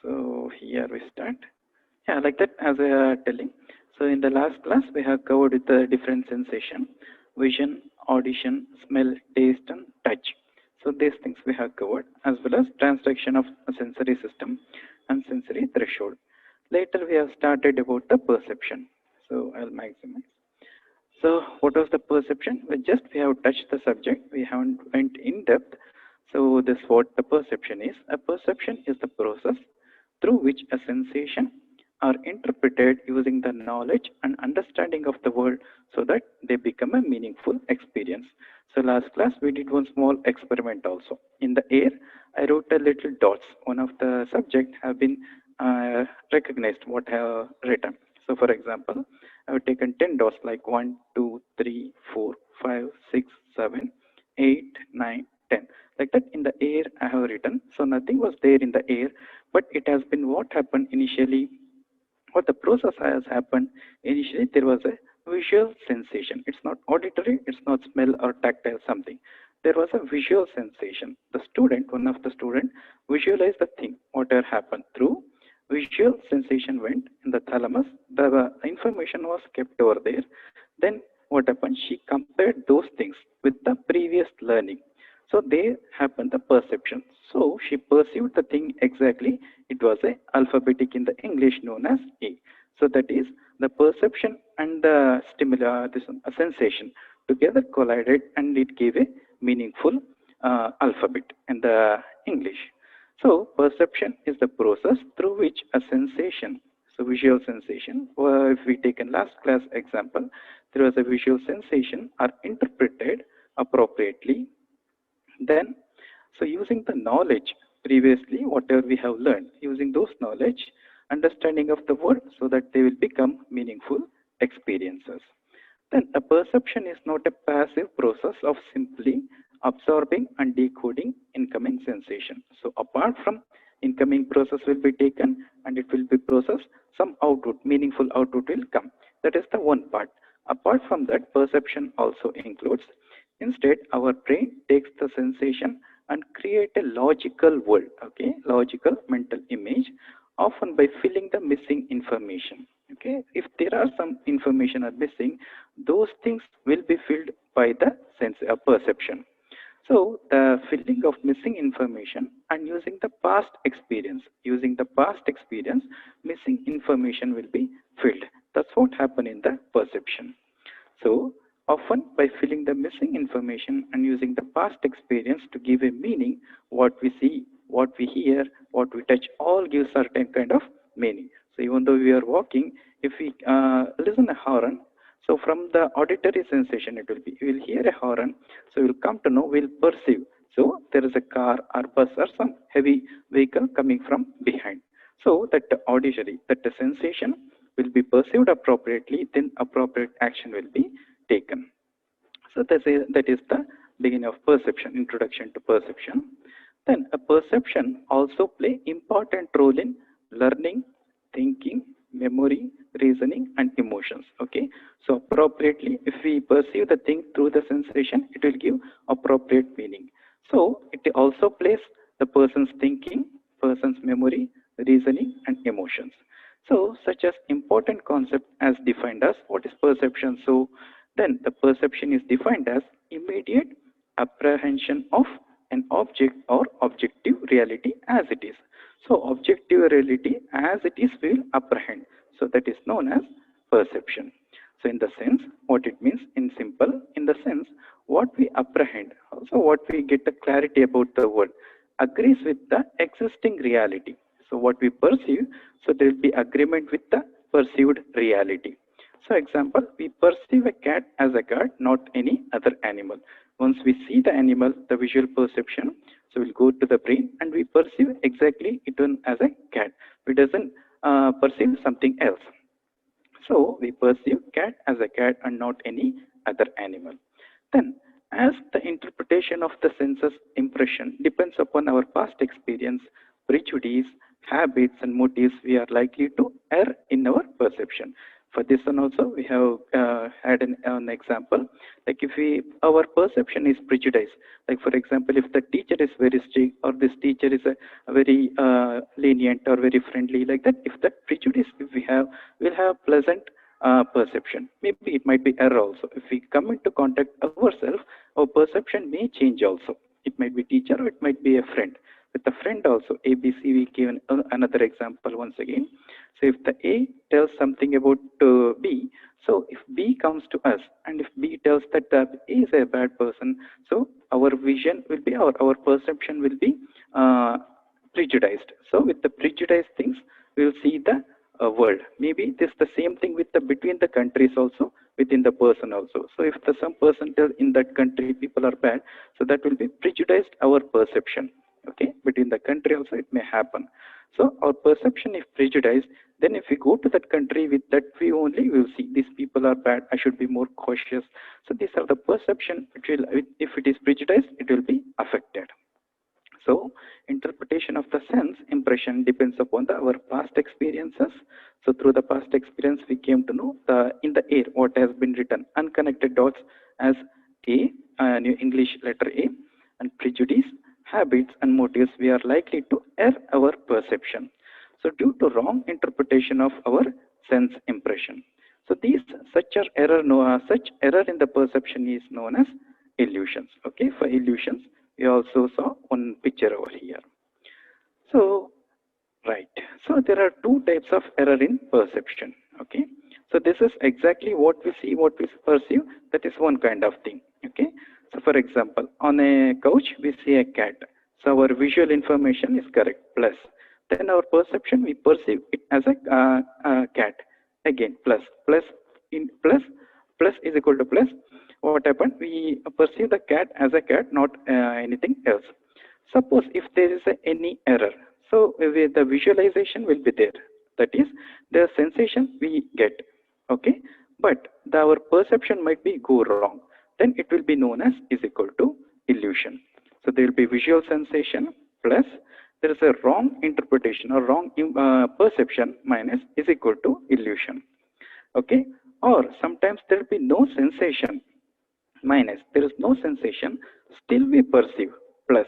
So here we start. Yeah, like that as I telling. So in the last class we have covered with the different sensation, vision, audition, smell, taste and touch. So these things we have covered as well as transduction of a sensory system and sensory threshold. Later we have started about the perception. So I'll maximize. So what was the perception? We have touched the subject. We haven't went in depth. So this what the perception is. A perception is the process through which a sensation are interpreted using the knowledge and understanding of the world so that they become a meaningful experience. So last class we did one small experiment also. In the air, I wrote a little dots. One of the subject have been recognized what I have written. So for example, I have taken 10 dots like 1, 2, 3, 4, 5, 6, 7, 8, 9, 10. Like that in the air I have written. So nothing was there in the air, but it has been what happened initially, what the process has happened. Initially there was a visual sensation. It's not auditory, it's not smell or tactile something. There was a visual sensation. The student, one of the student, visualized the thing, what had happened through visual sensation went in the thalamus. The information was kept over there. Then what happened? She compared those things with the previous learning. So there happened the perception. So she perceived the thing exactly. It was a alphabetic in the English known as A. So that is the perception and the stimuli, this a sensation together collided and it gave a meaningful alphabet in the English. So perception is the process through which a sensation, so visual sensation, or if we take in last class example, there was a visual sensation are interpreted appropriately. Then, so using the knowledge previously, whatever we have learned, using those knowledge, understanding of the world so that they will become meaningful experiences. Then a perception is not a passive process of simply absorbing and decoding incoming sensation. So apart from incoming process will be taken and it will be processed, some output, meaningful output will come. That is the one part. Apart from that, perception also includes, instead our brain takes the sensation and create a logical world, okay, logical mental image, often by filling the missing information. Okay, if there are some information are missing, those things will be filled by the sense perception. So the filling of missing information and using the past experience, missing information will be filled. That's what happened in the perception. So often by filling the missing information and using the past experience to give a meaning, what we see, what we hear, what we touch, all give certain kind of meaning. So even though we are walking, if we listen a horn, so from the auditory sensation it will be, we will hear a horn, so we'll come to know, we'll perceive. So there is a car or bus or some heavy vehicle coming from behind. So that the auditory, that the sensation will be perceived appropriately, then appropriate action will be taken. So that is the beginning of perception, introduction to perception. Then a perception also play important role in learning, thinking, memory, reasoning, and emotions. Okay, so appropriately, if we perceive the thing through the sensation, it will give appropriate meaning. So it also plays the person's thinking, person's memory, reasoning, and emotions. So such as important concept as defined as what is perception. So then the perception is defined as immediate apprehension of an object or objective reality as it is. So objective reality as it is we will apprehend. So that is known as perception. So in the sense, what it means in simple, in the sense, what we apprehend, also what we get the clarity about the world, agrees with the existing reality. So what we perceive, so there will be agreement with the perceived reality. So example, we perceive a cat as a cat, not any other animal. Once we see the animal, the visual perception, so we'll go to the brain and we perceive exactly it as a cat. We doesn't perceive something else. So we perceive cat as a cat and not any other animal. Then, as the interpretation of the senses impression depends upon our past experience, prejudice, habits, and motives, we are likely to err in our perception. For this one also, we have had an example. Like if our perception is prejudiced. Like for example, if the teacher is very strict or this teacher is a very lenient or very friendly, like that, if that prejudice if we have, we'll have pleasant perception. Maybe it might be error also. If we come into contact ourselves, our perception may change also. It might be teacher or it might be a friend. With a friend also, ABC, we give another example once again. So if the A tells something about B, so if B comes to us and if B tells that A is a bad person, so our vision will be, our perception will be prejudiced. So with the prejudiced things, we will see the world. Maybe this the same thing with the between the countries also, within the person also. So if the some person tells in that country people are bad, so that will be prejudiced our perception. Okay, between the country also it may happen. So our perception is prejudiced. Then if we go to that country with that view only, we will see these people are bad, I should be more cautious. So these are the perception which will, if it is prejudiced, it will be affected. So interpretation of the sense impression depends upon our past experiences. So through the past experience, we came to know in the air what has been written, unconnected dots as A, New English letter A, and prejudice, habits, and motives, we are likely to err our perception. So due to wrong interpretation of our sense impression. So such error in the perception is known as illusions. Okay, for illusions, we also saw one picture over here. So, right. So there are two types of error in perception. Okay. So this is exactly what we see, what we perceive. That is one kind of thing. Okay. So for example, on a couch, we see a cat. So our visual information is correct, plus. Then our perception, we perceive it as a cat. Again, plus is equal to plus. What happened? We perceive the cat as a cat, not anything else. Suppose if there is any error, so the visualization will be there. That is, the sensation we get. Okay, but our perception might be go wrong. Then it will be known as is equal to illusion. So there will be visual sensation plus there is a wrong interpretation or wrong perception minus is equal to illusion. Okay, or sometimes there will be no sensation minus there is no sensation, still we perceive plus.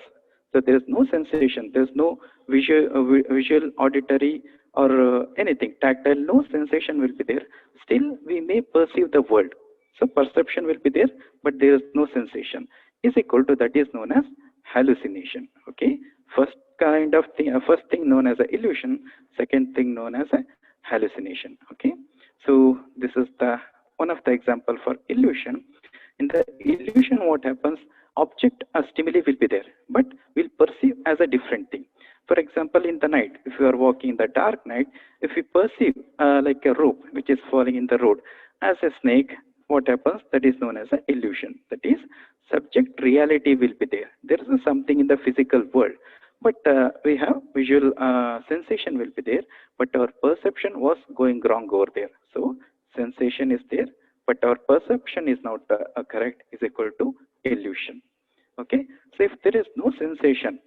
So there is no sensation, there is no visual auditory or anything tactile, no sensation will be there, still we may perceive the world. So perception will be there, but there is no sensation, is equal to, that is known as hallucination. Okay, first kind of thing, first thing known as an illusion, second thing known as a hallucination. Okay, so this is the one of the example for illusion. In the illusion, what happens? Object or stimuli will be there, but we'll perceive as a different thing. For example, in the night, if you are walking in the dark night, if we perceive like a rope which is falling in the road as a snake, what happens? That is known as an illusion. That is, subject reality will be there. There is something in the physical world, but we have visual sensation will be there, but our perception was going wrong over there. So sensation is there, but our perception is not correct, is equal to illusion. Okay, so if there is no sensation,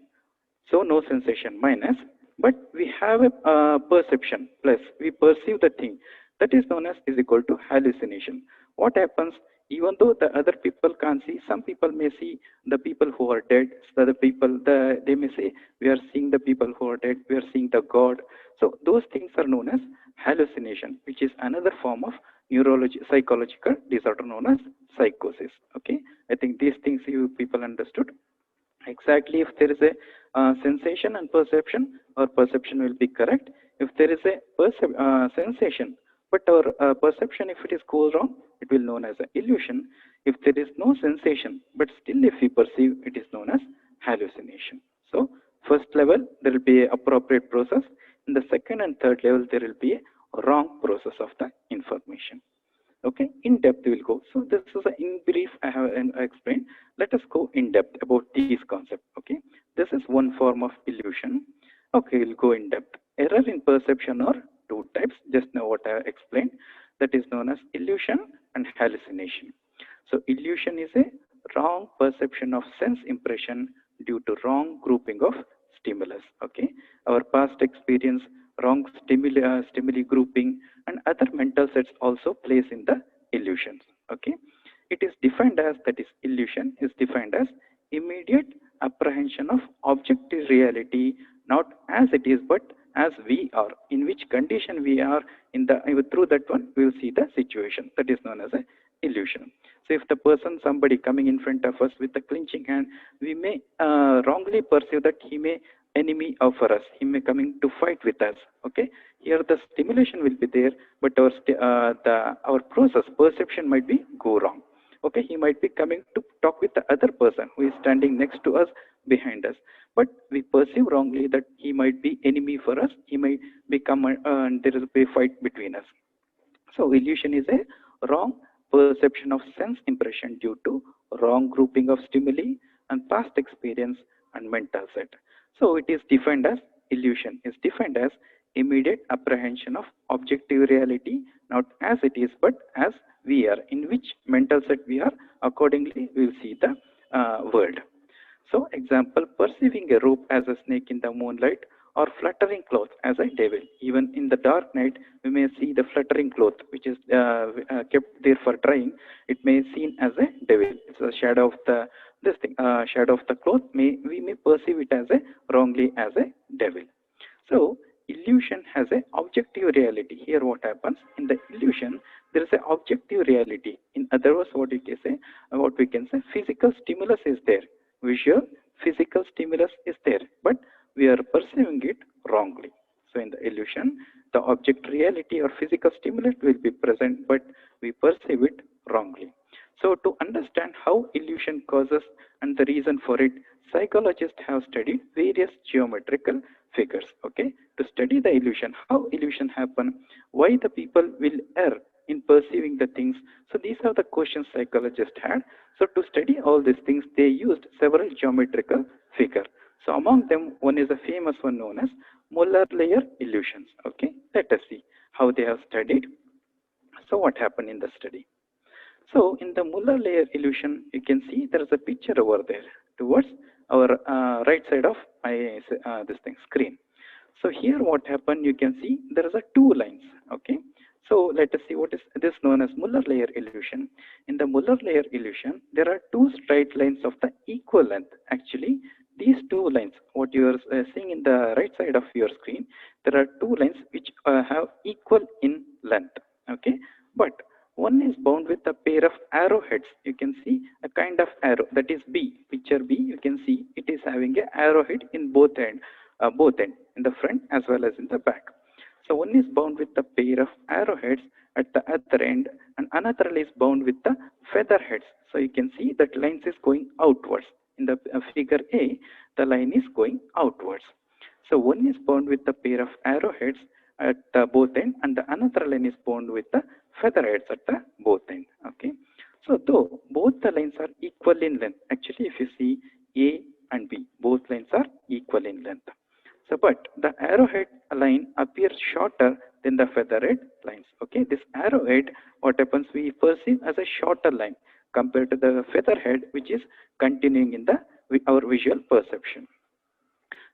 so no sensation minus, but we have a perception plus, we perceive the thing, that is known as is equal to hallucination. What happens? Even though the other people can't see, some people may see the people who are dead. So the people, they may say, we are seeing the people who are dead, we are seeing the God. So those things are known as hallucination, which is another form of psychological disorder known as psychosis. Okay, I think these things you people understood. Exactly, if there is a sensation and perception, our perception will be correct. If there is a sensation, but our perception, if it is goes wrong, it will known as an illusion. If there is no sensation, but still if we perceive, it is known as hallucination. So first level, there will be a appropriate process. In the second and third level, there will be a wrong process of the information. Okay, in depth we will go. So this is in brief I have explained. Let us go in depth about these concepts. Okay, this is one form of illusion. Okay, we'll go in depth. Error in perception are two types. Just now what I explained, that is known as illusion and hallucination. So illusion is a wrong perception of sense impression due to wrong grouping of stimulus. Okay, our past experience, wrong stimuli grouping, and other mental sets also plays in the illusions. Okay, it is defined as, that is, illusion is defined as immediate apprehension of objective reality, not as it is, but as we are, in which condition we are in the, through that one we will see the situation, that is known as a illusion. So if the person, somebody coming in front of us with a clenching hand, we may wrongly perceive that he may enemy of us, he may coming to fight with us. Okay, here the stimulation will be there, but our process perception might be go wrong. Okay, he might be coming to talk with the other person who is standing next to us, behind us, but we perceive wrongly that he might be enemy for us, he might become there is a fight between us. So illusion is a wrong perception of sense impression due to wrong grouping of stimuli and past experience and mental set. So it is defined as, illusion is defined as immediate apprehension of objective reality, not as it is, but as we are, in which mental set we are, accordingly we will see the world. So example, perceiving a rope as a snake in the moonlight, or fluttering cloth as a devil. Even in the dark night, we may see the fluttering cloth, which is kept there for drying. It may be seen as a devil. It's a shadow of the shadow of the cloth. We may perceive it as a wrongly as a devil. So illusion has a objective reality. Here, what happens in the illusion? There is a objective reality. In other words, what we can say, physical stimulus is there. Visual, physical stimulus is there, but we are perceiving it wrongly. So in the illusion, the object reality or physical stimulus will be present, but we perceive it wrongly. So to understand how illusion causes and the reason for it, psychologists have studied various geometrical figures. Okay, to study the illusion, how illusion happen, why the people will err in perceiving the things. So these are the questions psychologists had. So to study all these things, they used several geometrical figures. So among them, one is a famous one known as Muller layer illusions. Okay, let us see how they have studied. So what happened in the study? So in the Muller layer illusion, you can see there is a picture over there towards our right side of my screen. So here what happened, you can see there is a two lines. Okay, so let us see what is this known as Muller layer illusion. In the Muller layer illusion, there are two straight lines of the equal length. Actually, these two lines, what you are seeing in the right side of your screen, there are two lines which have equal in length. Okay, but one is bound with a pair of arrowheads. You can see a kind of arrow, that is B. Picture B, you can see it is having an arrowhead in both ends, in the front as well as in the back. So one is bound with a pair of arrowheads at the other end, and another is bound with the featherheads. So you can see that lines is going outwards. In the figure A, the line is going outwards. So one is bound with a pair of arrowheads at both ends, and the another line is bound with the featherheads at the both ends. Okay. So though both the lines are equal in length, actually if you see A and B, both lines are equal in length. So but the arrowhead line appears shorter than the featherhead lines. Okay, this arrowhead, what happens, we perceive as a shorter line compared to the featherhead, which is continuing in our visual perception.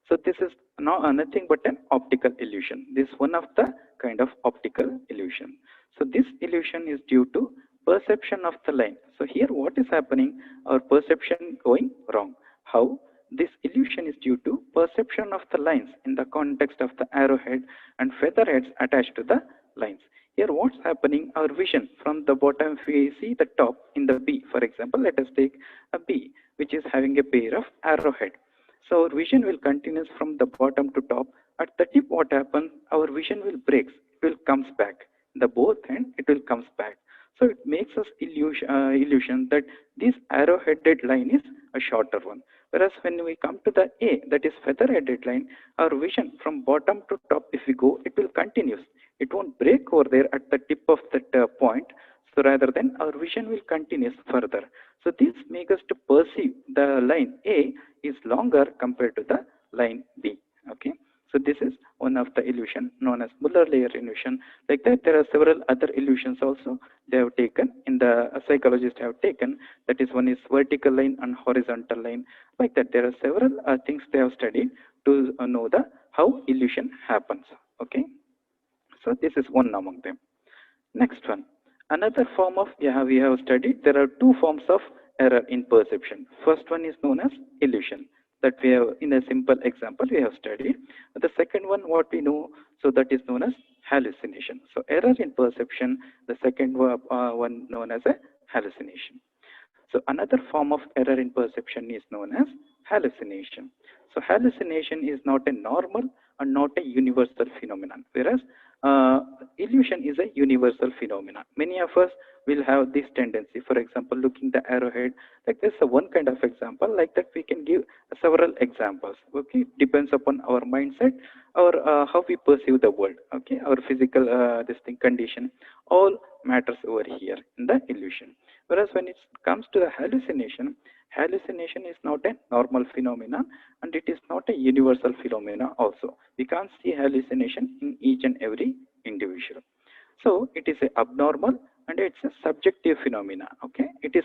So this is nothing but an optical illusion. This is one of the kind of optical illusion. So this illusion is due to perception of the line. So here what is happening? Our perception going wrong. How? This illusion is due to perception of the lines in the context of the arrowhead and featherheads attached to the lines. Here what's happening, our vision from the bottom, if we see the top in the B, for example, let us take a B which is having a pair of arrowhead. So our vision will continue from the bottom to top. At the tip what happens, our vision will breaks, it will comes back. The both end, it will comes back. So it makes us illusion that this arrow-headed line is a shorter one. Whereas when we come to the A, that is feather-headed line, our vision from bottom to top, if we go, it will continue. It won't break over there at the tip of that point. So rather than our vision will continue further. So this makes us to perceive the line A is longer compared to the line B. Okay. So this is one of the illusion known as Muller layer illusion. Like that, there are several other illusions also they have taken in the psychologists have taken. That is, one is vertical line and horizontal line. Like that, there are several things they have studied to know how illusion happens. Okay. So this is one among them. Next one, another form of, yeah, we have studied, there are two forms of error in perception. First one is known as illusion, that we have in a simple example we have studied. The second one, what we know, so that is known as hallucination. So error in perception, the second one known as a hallucination. So another form of error in perception is known as hallucination. So hallucination is not a normal and not a universal phenomenon, whereas illusion is a universal phenomenon. Many of us will have this tendency. For example, looking the arrowhead, like this is one kind of example. Like that, we can give several examples. Okay, depends upon our mindset or how we perceive the world. Okay, our physical this thing condition all matters over here in the illusion. Whereas when it comes to the hallucination, hallucination is not a normal phenomenon and it is not a universal phenomena also. We can't see hallucination in each and every individual. So it is a abnormal and it's a subjective phenomena. Okay, it is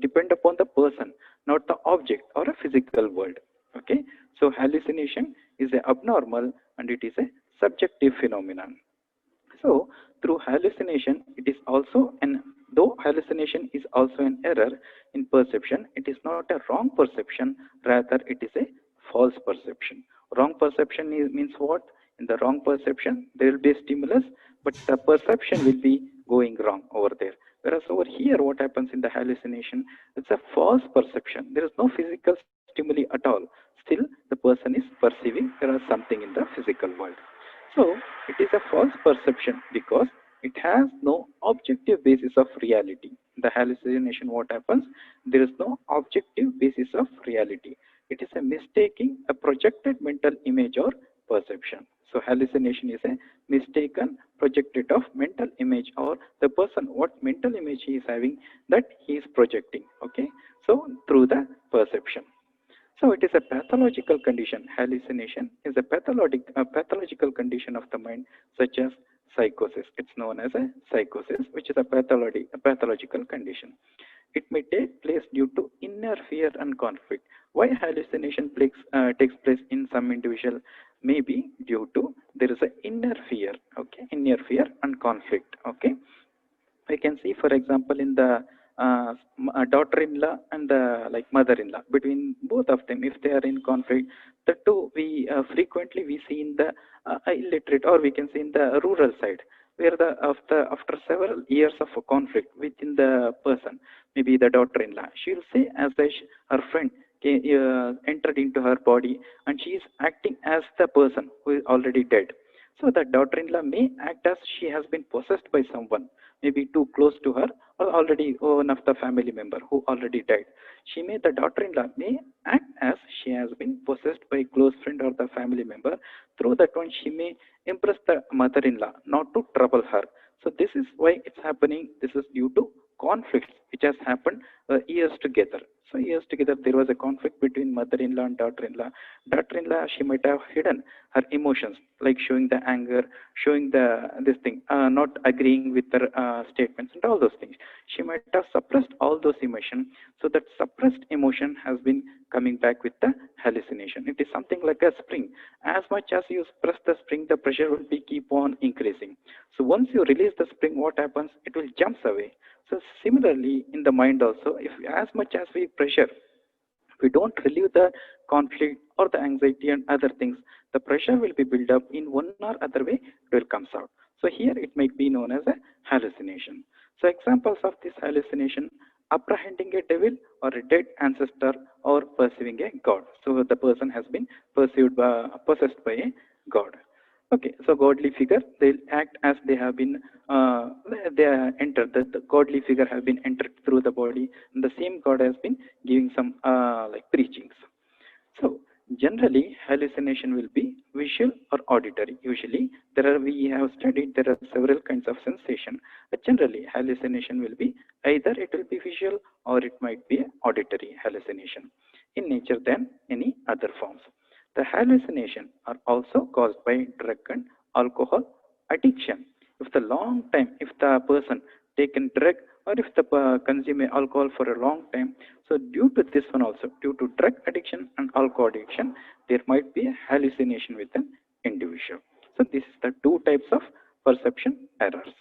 depend upon the person, not the object or a physical world. Okay, so hallucination is a abnormal and it is a subjective phenomenon. So through hallucination, it is also an, though hallucination is also an error in perception, it is not a wrong perception, rather it is a false perception. Wrong perception means what? In the wrong perception, there will be a stimulus, but the perception will be going wrong over there. Whereas over here, what happens in the hallucination, it's a false perception. There is no physical stimuli at all. Still, the person is perceiving there is something in the physical world. So it is a false perception because it has no objective basis of reality. The hallucination, what happens? There is no objective basis of reality. It is a mistaking a projected mental image or perception. So hallucination is a mistaken projected of mental image, or the person what mental image he is having, that he is projecting. Okay, so through the perception. So it is a pathological condition. Hallucination is a pathological condition of the mind, such as psychosis. It's known as a psychosis, which is a pathological condition. It may take place due to inner fear and conflict. Why hallucination takes place in some individual? Maybe due to there is an inner fear, okay, inner fear and conflict, okay. We can see, for example, in the daughter-in-law and the like mother-in-law, between both of them, if they are in conflict, the two we frequently we see in the illiterate, or we can see in the rural side, where the after several years of a conflict within the person, maybe the daughter-in-law, she will say as her friend entered into her body and she is acting as the person who is already dead. So the daughter-in-law may act as she has been possessed by someone, maybe too close to her, or already one of the family member who already died. The daughter-in-law may act as she has been possessed by a close friend or the family member. Through that one, she may impress the mother-in-law not to trouble her. So this is why it's happening. This is due to conflicts which has happened years together. So years together, there was a conflict between mother-in-law and daughter-in-law. Daughter-in-law, she might have hidden her emotions, like showing the anger, showing the this thing, not agreeing with her statements, and all those things. She might have suppressed all those emotions. So that suppressed emotion has been coming back with the hallucination. It is something like a spring. As much as you press the spring, the pressure will be keep on increasing. So once you release the spring, what happens? It will jumps away. So similarly, in the mind also, if as much as we pressure, we don't relieve the conflict or the anxiety and other things, the pressure will be built up in one or other way, it will comes out. So here it might be known as a hallucination. So examples of this hallucination: apprehending a devil or a dead ancestor, or perceiving a god. So the person has been possessed by a god. Okay, so godly figure, they'll act as they have been, they are entered, the godly figure have been entered through the body, and the same God has been giving some like preachings. So generally, hallucination will be visual or auditory. Usually, we have studied there are several kinds of sensation, but generally, hallucination will be either it will be visual or it might be auditory hallucination in nature than any other forms. The hallucination are also caused by drug and alcohol addiction. If the person taken drug, or if the consume alcohol for a long time, so due to this one also, due to drug addiction and alcohol addiction, there might be a hallucination with an individual. So this is the two types of perception errors.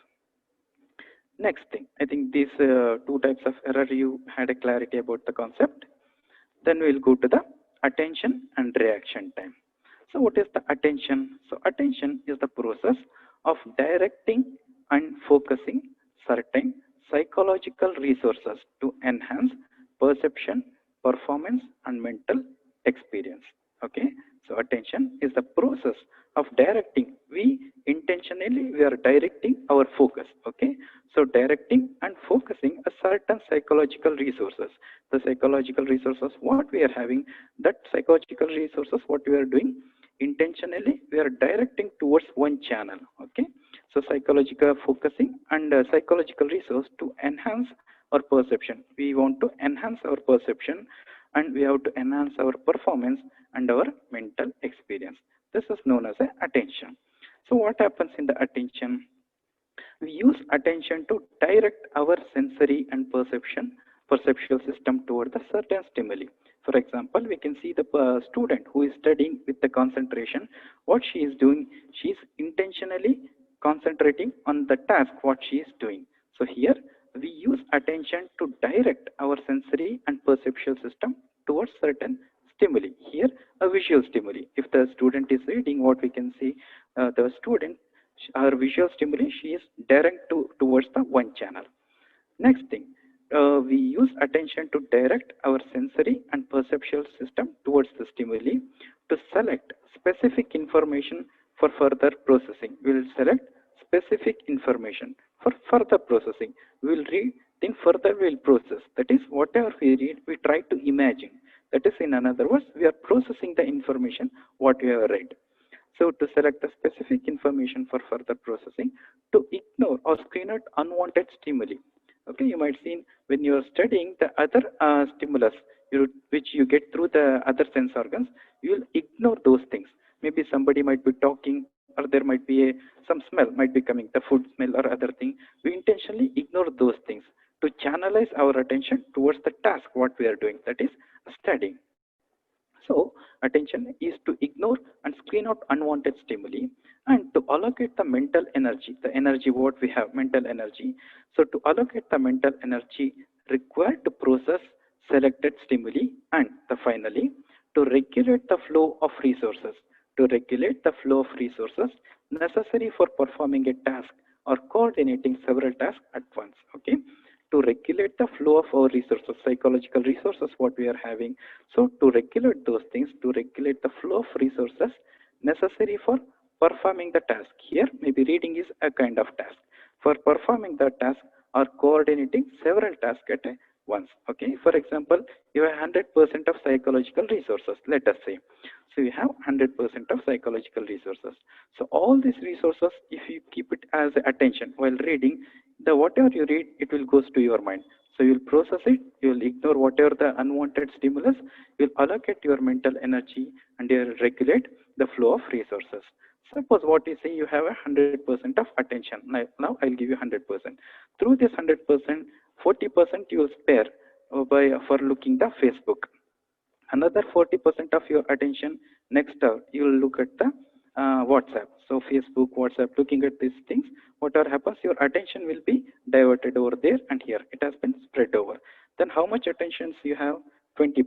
Next thing, I think these two types of error you had a clarity about the concept. Then we'll go to the attention and reaction time. So what is the attention? So attention is the process of directing and focusing certain psychological resources to enhance perception, performance, and mental experience. Okay, so attention is the process of directing. We are directing our focus. Okay, so directing and focusing a certain psychological resources. The psychological resources what we are having, that psychological resources what we are doing intentionally, we are directing towards one channel. Okay, so psychological focusing and psychological resource to enhance our perception. We want to enhance our perception, and we have to enhance our performance and our mental experience. This is known as a attention. So what happens in the attention? We use attention to direct our sensory and perceptual system toward a certain stimuli. For example, we can see the student who is studying with the concentration. What she is doing, she is intentionally concentrating on the task what she is doing. So here we use attention to direct our sensory and perceptual system towards certain stimuli. Here a visual stimuli. If the student is reading, what we can see, the student, her visual stimuli, she is direct towards the one channel. Next thing, we use attention to direct our sensory and perceptual system towards the stimuli to select specific information for further processing. We will select specific information for further processing. We will read, then further we will process. That is, whatever we read, we try to imagine. That is, in another words, we are processing the information what we have read. So to select the specific information for further processing, to ignore or screen out unwanted stimuli. Okay, you might see when you are studying the other stimulus which you get through the other sense organs, you will ignore those things. Maybe somebody might be talking, or there might be some smell might be coming, the food smell or other thing. We intentionally ignore those things to channelize our attention towards the task what we are doing, that is studying. So attention is to ignore and screen out unwanted stimuli and to allocate the mental energy, the energy what we have, mental energy. So to allocate the mental energy required to process selected stimuli, and finally to regulate the flow of resources, to regulate the flow of resources necessary for performing a task or coordinating several tasks at once. Okay, to regulate the flow of our resources, psychological resources what we are having. So to regulate those things, to regulate the flow of resources necessary for performing the task. Here maybe reading is a kind of task. For performing the task or coordinating several tasks at once. Okay, for example, you have 100% of psychological resources, let us say. So you have 100% of psychological resources. So all these resources, if you keep it as attention while reading, the whatever you read, it will goes to your mind. So you'll process it, you'll ignore whatever the unwanted stimulus, you'll allocate your mental energy, and you'll regulate the flow of resources. Suppose what you say, you have 100% of attention. Now I'll give you 100%. Through this 100%, 40% you will spare for looking the Facebook. Another 40% of your attention, next you will look at the WhatsApp. So Facebook, WhatsApp, looking at these things, whatever happens, your attention will be diverted over there, and here it has been spread over. Then how much attention you have? 20%.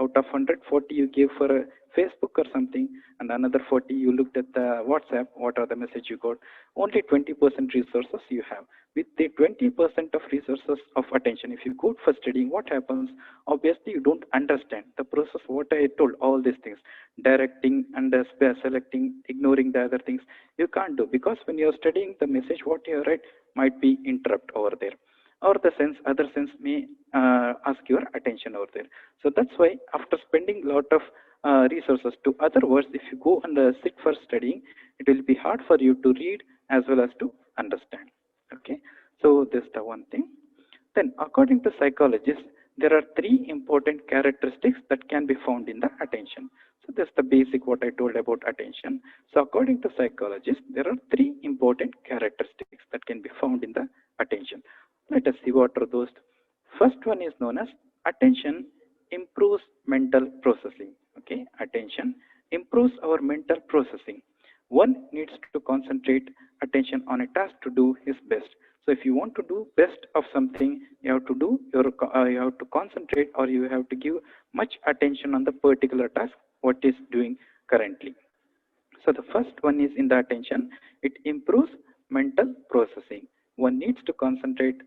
Out of 140 you give for a Facebook or something, and another 40 you looked at the WhatsApp, what are the message you got. Only 20% resources you have. With the 20% of resources of attention, if you go for studying, what happens? Obviously you don't understand the process what I told, all these things, directing and selecting, ignoring the other things, you can't do, because when you're studying, the message what you read might be interrupt over there, or the other sense may ask your attention over there. So that's why after spending a lot of resources, to other words, if you go and sit for studying, it will be hard for you to read as well as to understand. Okay, so this is the one thing. Then according to psychologists, there are three important characteristics that can be found in the attention. So this is the basic what I told about attention. So according to psychologists, there are three important characteristics that can be found in the attention. Let us see what are those. First one is known as attention improves mental processing. Okay, attention improves our mental processing. One needs to concentrate attention on a task to do his best. So if you want to do best of something, you have to do you have to concentrate, or you have to give much attention on the particular task what is doing currently. So the first one is in the attention. It improves mental processing. One needs to concentrate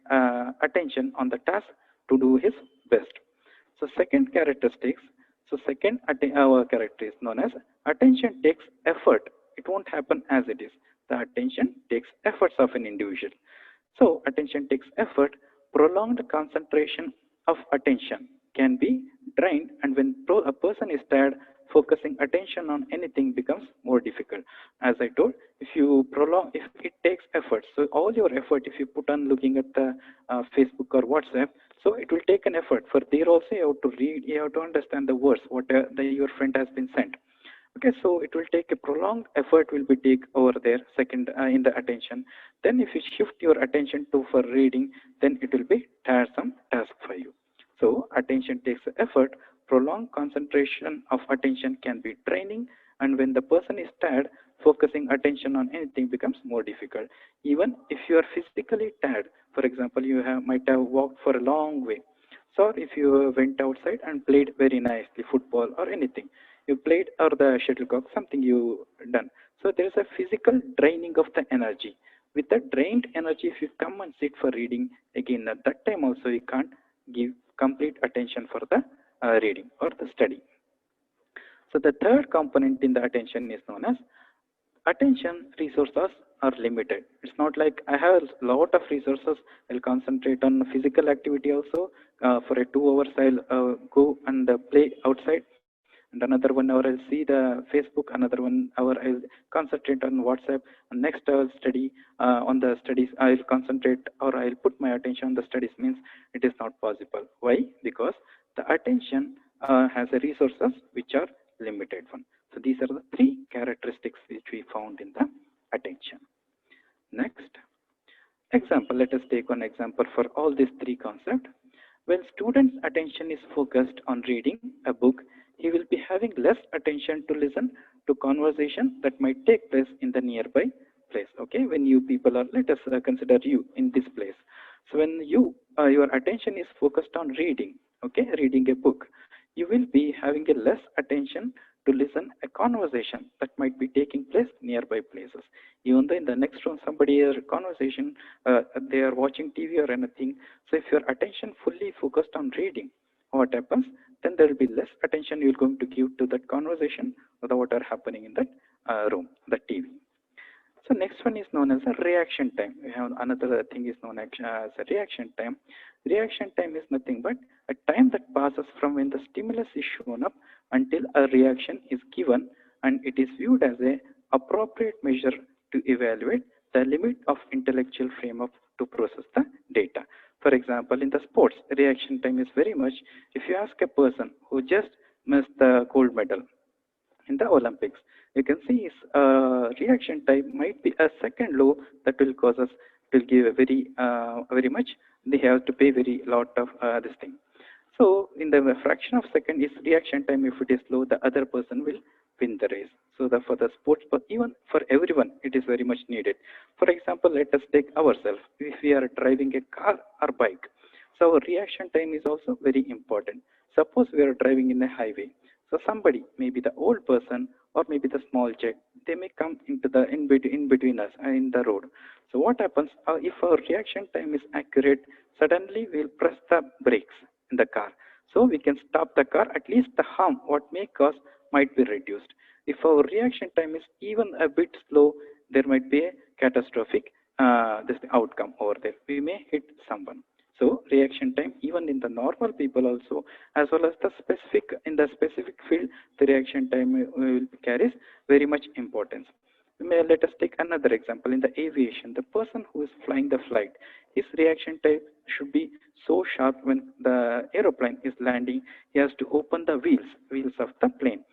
attention on the task to do his best. So second characteristics. So second character is known as attention takes effort. It won't happen as it is. The attention takes efforts of an individual. So attention takes effort. Prolonged concentration of attention can be drained, and when a person is tired, focusing attention on anything becomes more difficult. As I told, if you prolong, if it takes effort, so all your effort, if you put on looking at the Facebook or WhatsApp, so it will take an effort. For there also you have to read, you have to understand the words what your friend has been sent. Okay, so it will take a prolonged effort will be take over there second in the attention. Then if you shift your attention to for reading, then it will be tiresome task for you. So attention takes effort. Prolonged concentration of attention can be draining, and when the person is tired, focusing attention on anything becomes more difficult. Even if you are physically tired, for example, you might have walked for a long way, so if you went outside and played very nicely football or anything, you played or the shuttlecock, something you done. So there is a physical draining of the energy. With the drained energy, if you come and sit for reading again, at that time also you can't give complete attention for the reading or the study. So the third component in the attention is known as attention resources are limited. It's not like I have a lot of resources. I'll concentrate on physical activity also. For a 2 hours, I'll go and play outside, and another 1 hour I'll see the Facebook. Another 1 hour I'll concentrate on WhatsApp. And next I'll study on the studies. I'll concentrate or I'll put my attention on the studies. Means it is not possible. Why? Because the attention has a resources which are limited one. So these are the three characteristics which we found in the attention. Next example, let us take one example for all these three concepts. When student's attention is focused on reading a book, he will be having less attention to listen to conversation that might take place in the nearby place. Okay, when you people are, let us consider you in this place. So when your attention is focused on reading, okay, reading a book, you will be having a less attention to listen a conversation that might be taking place nearby places. Even though in the next room somebody has a conversation, they are watching TV or anything. So if your attention fully focused on reading, what happens? Then there will be less attention you're going to give to that conversation or what are happening in that room, the TV. So next one is known as a reaction time. We have another thing is known as a reaction time. Reaction time is nothing but a time that passes from when the stimulus is shown up until a reaction is given, and it is viewed as a appropriate measure to evaluate the limit of intellectual framework to process the data. For example, in the sports, reaction time is very much, if you ask a person who just missed the gold medal in the Olympics, you can see his reaction time might be a second low that will cause us, will give a very much, they have to pay very lot of this thing. So in the fraction of second is reaction time, if it is low, the other person will win the race. So for the sports, but even for everyone, it is very much needed. For example, let us take ourselves. If we are driving a car or bike, so our reaction time is also very important. Suppose we are driving in a highway. So somebody, maybe the old person or maybe the small child, they may come into the in between us in the road. So what happens if our reaction time is accurate? Suddenly we'll press the brakes in the car, so we can stop the car. At least the harm what may cause might be reduced. If our reaction time is even a bit slow, there might be a catastrophic this outcome over there. We may hit someone. So reaction time, even in the normal people also, as well as the specific in the specific field, the reaction time will carries very much importance. Let us take another example. In the aviation, the person who is flying the flight, his reaction time should be so sharp. When the aeroplane is landing, he has to open the wheels of the plane.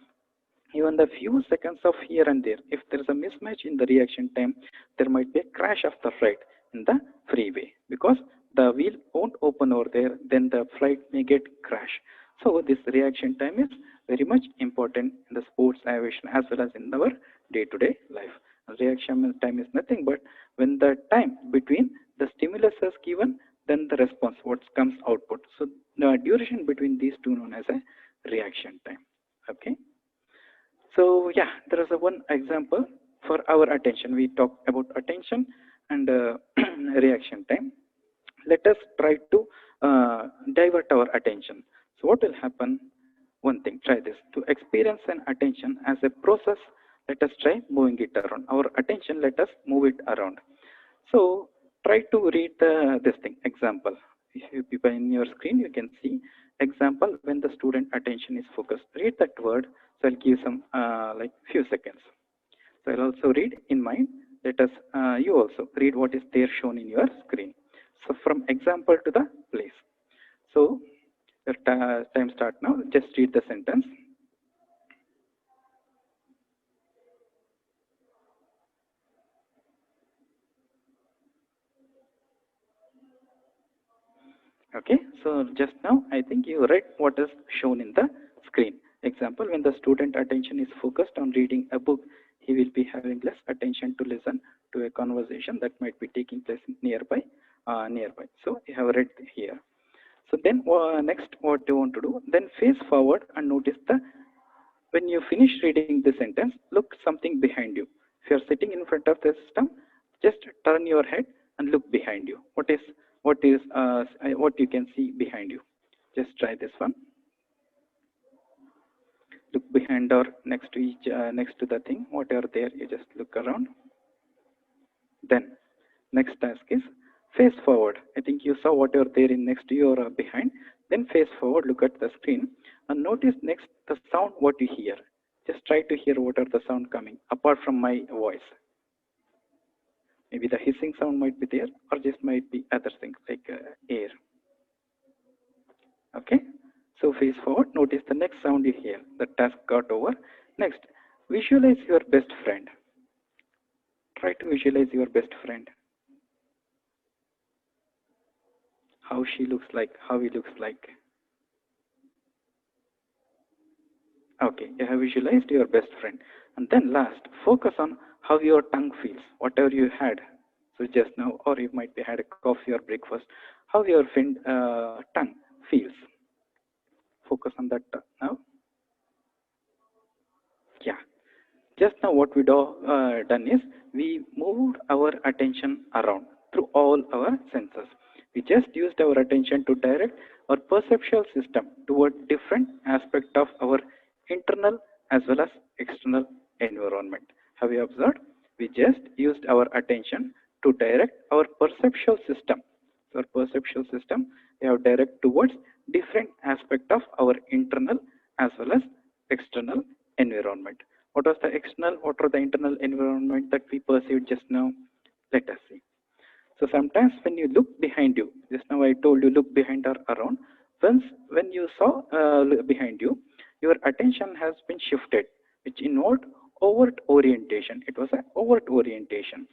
Even the few seconds of here and there, if there is a mismatch in the reaction time, there might be a crash of the flight in the freeway, because the wheel won't open over there, then the flight may get crash. So this reaction time is very much important in the sports aviation as well as in our day-to-day life. Reaction time is nothing but when the time between the stimulus is given, then the response, what comes output. So the duration between these two known as a reaction time. Okay. So yeah, there is a one example for our attention. We talked about attention and reaction time. Let us try to divert our attention. So what will happen? One thing, try this. To experience an attention as a process, let us try moving it around. Our attention, let us move it around. So try to read this thing. Example. If you people in your screen, you can see example when the student attention is focused. Read that word. So I'll give some like few seconds. So I'll also read in mind. Let us you also read what is there shown in your screen. So from example to the place. So the time start now. Just read the sentence. Okay, so just now I think you read what is shown in the screen. Example, when the student attention is focused on reading a book, he will be having less attention to listen to a conversation that might be taking place nearby. So you have read here. So then next what you want to do, then face forward and notice the, when you finish reading the sentence, look something behind you. If you are sitting in front of the system, just turn your head and look behind you. What you can see behind you? Just try this one. Look behind or next to next to the thing, whatever there. You just look around. Then next task is face forward. I think you saw whatever there in next to you or behind. Then face forward. Look at the screen and notice next the sound what you hear. Just try to hear what are the sound coming apart from my voice. Maybe the hissing sound might be there, or just might be other things like air. Okay. So face forward. Notice the next sound you hear. The task got over. Next, visualize your best friend. Try to visualize your best friend. How she looks like, how he looks like. Okay, you have visualized your best friend. And then last, focus on how your tongue feels, whatever you had. So just now, or you might be had a coffee or breakfast, how your tongue feels. Focus on that now. Yeah. Just now what we done is, we moved our attention around through all our senses. We just used our attention to direct our perceptual system toward different aspect of our internal as well as external environment. Have you observed? We just used our attention to direct our perceptual system. So our perceptual system, we have direct towards different aspect of our internal as well as external environment. What was the external, what are the internal environment that we perceived just now? Let us see. So sometimes when you look behind you, just now I told you look behind or around. Once when you saw behind you, your attention has been shifted, which involved overt orientation. It was an overt orientation.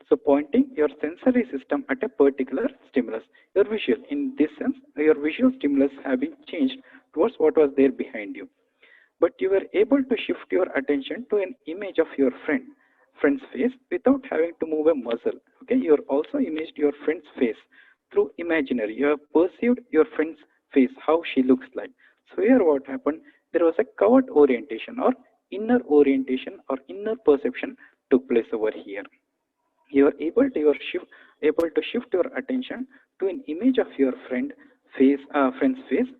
So pointing your sensory system at a particular stimulus. Your visual, in this sense, your visual stimulus have been changed towards what was there behind you, but you were able to shift your attention to an image of your friend's face without having to move a muscle. Okay, you also imaged your friend's face through imaginary. You have perceived your friend's face, how she looks like. So here what happened, there was a covert orientation or inner orientation or inner perception took place over here. You are able to shift your attention to an image of your friend's face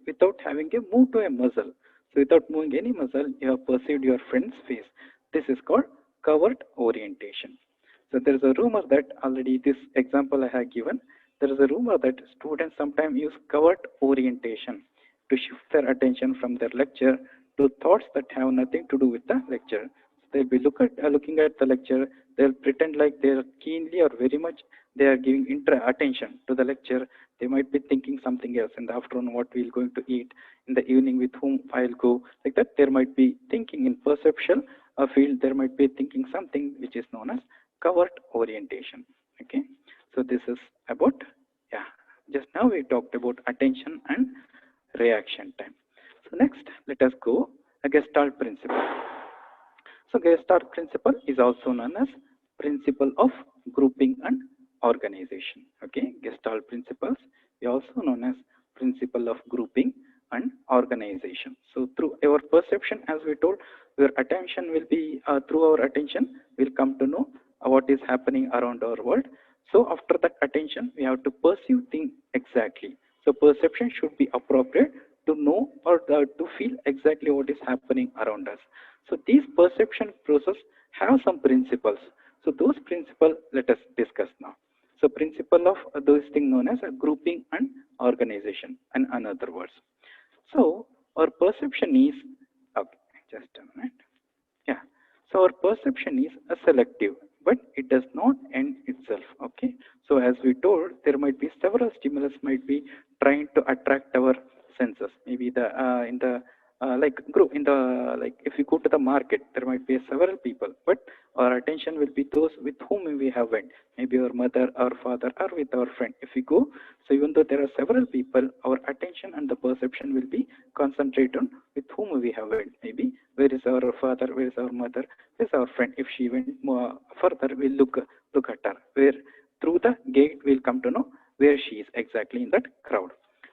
without having to move to a muscle. So without moving any muscle, you have perceived your friend's face. This is called covert orientation. So there is a rumor that already this example I have given, there is a rumor that students sometimes use covert orientation to shift their attention from their lecture to thoughts that have nothing to do with the lecture. So they'll be looking at the lecture, they'll pretend like they're keenly or very much they are giving attention to the lecture. They might be thinking something else in the afternoon, what we're going to eat, in the evening with whom I'll go, like that. There might be thinking in perceptual field, there might be thinking something which is known as covert orientation. Okay, so this is about, yeah, just now we talked about attention and reaction time. So next, let us go a Gestalt principle. So Gestalt principle is also known as principle of grouping and organization. Okay, Gestalt principles, we also known as principle of grouping and organization. So through our perception, as we told, your attention will be through our attention we'll come to know what is happening around our world. So after that attention, we have to perceive things exactly. So perception should be appropriate to know or to feel exactly what is happening around us. So these perception process have some principles. So those principles let us discuss now. So principle of those things known as a grouping and organization and another words. So our perception is, okay, just a minute. Yeah. So our perception is a selective, but it does not end itself. Okay. So as we told, there might be several stimulus might be trying to attract our senses. Maybe the in the like group in the like if you go to the market, there might be several people, but our attention will be those with whom we have went. Maybe our mother, our father, or with our friend. If we go, so even though there are several people, our attention and the perception will be concentrated on with whom we have went. Maybe where is our father, where is our mother, where is our friend. If she went more further, we'll look at her. Where through the gate we'll come to know where she is exactly in that crowd.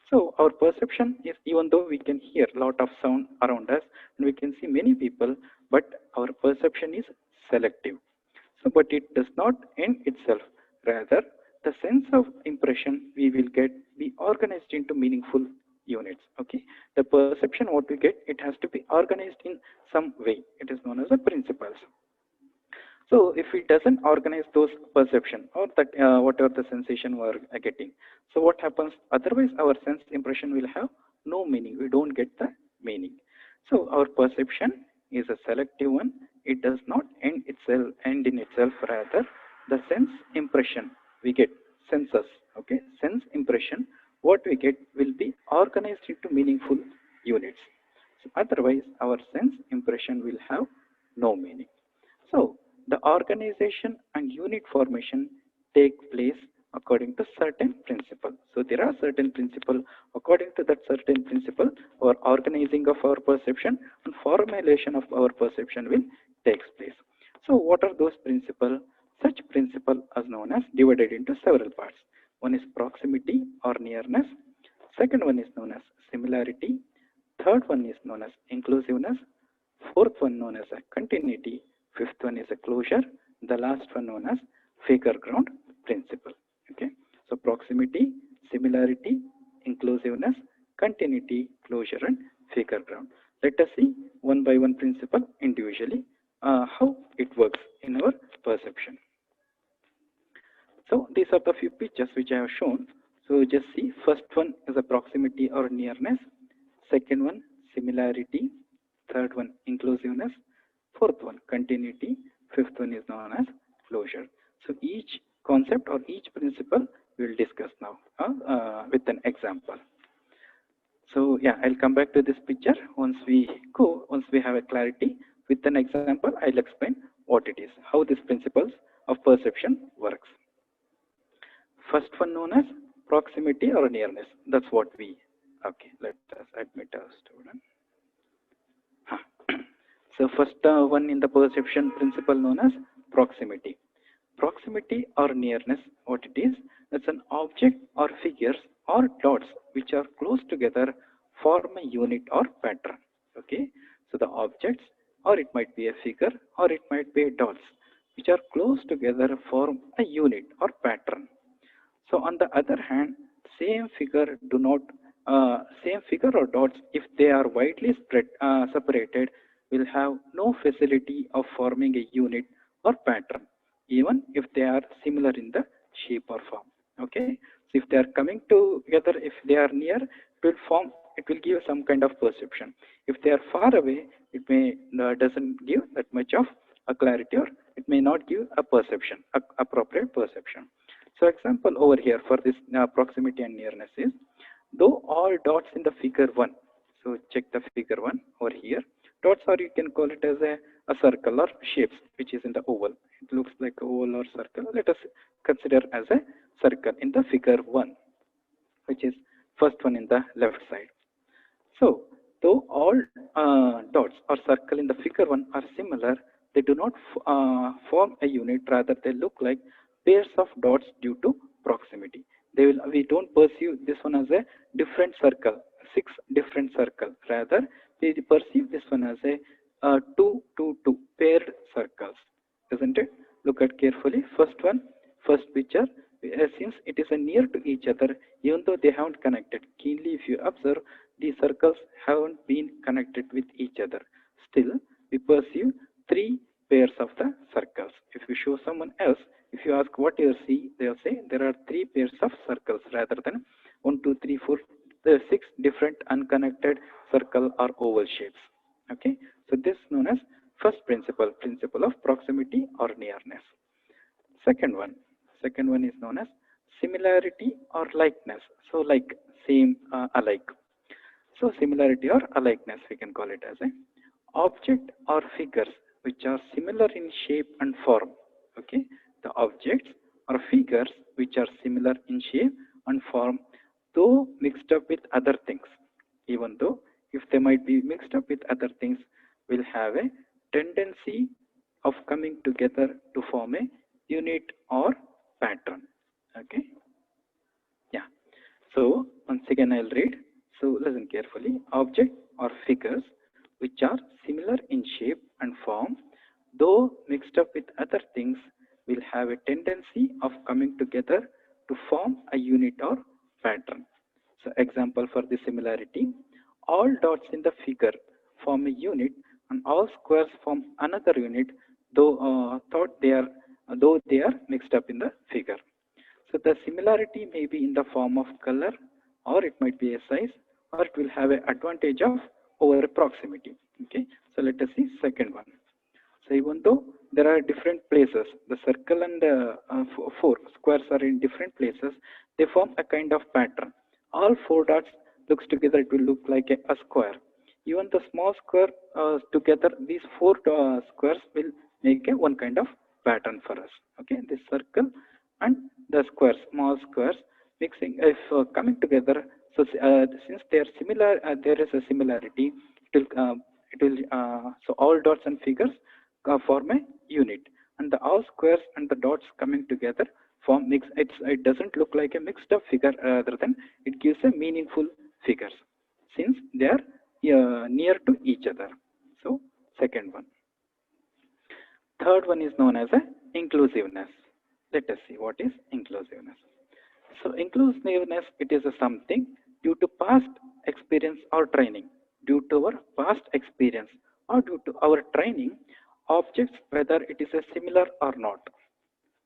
So our perception is, even though we can hear a lot of sound around us and we can see many people, but our perception is selective. So, but it does not end itself. Rather, the sense of impression we will get be organized into meaningful units. Okay, the perception what we get, it has to be organized in some way. It is known as the principles. So if it doesn't organize those perception or that whatever the sensation we're getting, so what happens? Otherwise, our sense impression will have no meaning. We don't get the meaning. So our perception is a selective one. It does not end in itself. Rather, the sense impression we get, senses. Okay, sense impression. What we get will be organized into meaningful units. So otherwise, our sense impression will have no meaning. So the organization and unit formation take place according to certain principle. So there are certain principle. According to that certain principle, our organizing of our perception and formulation of our perception will takes place. So what are those principles? Such principle is known as divided into several parts. One is proximity or nearness. Second one is known as similarity. Third one is known as inclusiveness. Fourth one known as a continuity. Fifth one is a closure. The last one known as figure ground principle. Okay. So proximity, similarity, inclusiveness, continuity, closure, and figure ground. Let us see one by one principle individually how it works in our perception. So these are the few pictures which I have shown. So just see, first one is a proximity or nearness. Second one, similarity. Third one, inclusiveness. Fourth one, continuity. Fifth one is known as closure. So each concept or each principle we will discuss now with an example. So yeah, I'll come back to this picture once we have a clarity. With an example, I'll explain what it is, how these principles of perception works. First one known as proximity or nearness. That's what we, okay, let us admit a student. So first one in the perception principle known as proximity. Proximity or nearness, what it is, it's an object or figures or dots which are close together form a unit or pattern. Okay, so the objects, or it might be a figure, or it might be dots which are close together form a unit or pattern. So on the other hand, same figure do not same figure or dots, if they are widely separated, will have no facility of forming a unit or pattern, even if they are similar in the shape or form. Okay, so if they are coming together, if they are near, it will give some kind of perception. If they are far away, it may doesn't give that much of a clarity, or it may not give a perception, appropriate perception. So example over here for this proximity and nearness is, though all dots in the figure 1, so check the figure 1 over here, dots, or you can call it as a circle or shapes which is in the oval. It looks like oval or circle. Let us consider as a circle in the figure 1, which is first one in the left side. So though all dots or circle in the figure 1 are similar, they do not form a unit, rather they look like pairs of dots due to proximity. We don't perceive this one as a different circle, 6 different circle. Rather, we perceive this one as a 2 paired circles, isn't it? Look at carefully. First picture, since it is near to each other, even though they haven't connected. Keenly, if you observe, these circles haven't been connected with each other. Still, we perceive 3 pairs of the circles. If you show someone else, if you ask what you see, they'll say there are 3 pairs of circles rather than 1, 2, 3, 4, 6 different unconnected circle or oval shapes. Okay, so this is known as first principle, principle of proximity or nearness. Second one is known as similarity or likeness. So like, same, alike. So similarity or alikeness, we can call it as a object or figures which are similar in shape and form. Okay, the objects or figures which are similar in shape and form, though mixed up with other things. Even though if they might be mixed up with other things, will have a tendency of coming together to form a unit or pattern. Okay, yeah. So once again I'll read. So listen carefully. Object or figures which are similar in shape and form, though mixed up with other things, will have a tendency of coming together to form a unit or pattern. So example for the similarity, all dots in the figure form a unit and all squares form another unit, though they are mixed up in the figure. So the similarity may be in the form of color, or it might be a size, or it will have an advantage of over proximity. Okay, so let us see second one. So even though there are different places, the circle and the 4 squares are in different places, they form a kind of pattern. All 4 dots looks together, it will look like a square. Even the small square together, these 4 squares will make a one kind of pattern for us. Okay, this circle and the squares, small squares, mixing, if coming together. So since they are similar, there is a similarity. So all dots and figures form a unit, and the all squares and the dots coming together form mix. It doesn't look like a mixed up figure, rather than it gives a meaningful figures since they are near to each other. So second one. Third one is known as a inclusiveness. Let us see what is inclusiveness. So inclusiveness, it is a something due to past experience or training. Due to our past experience or due to our training, objects, whether it is a similar or not,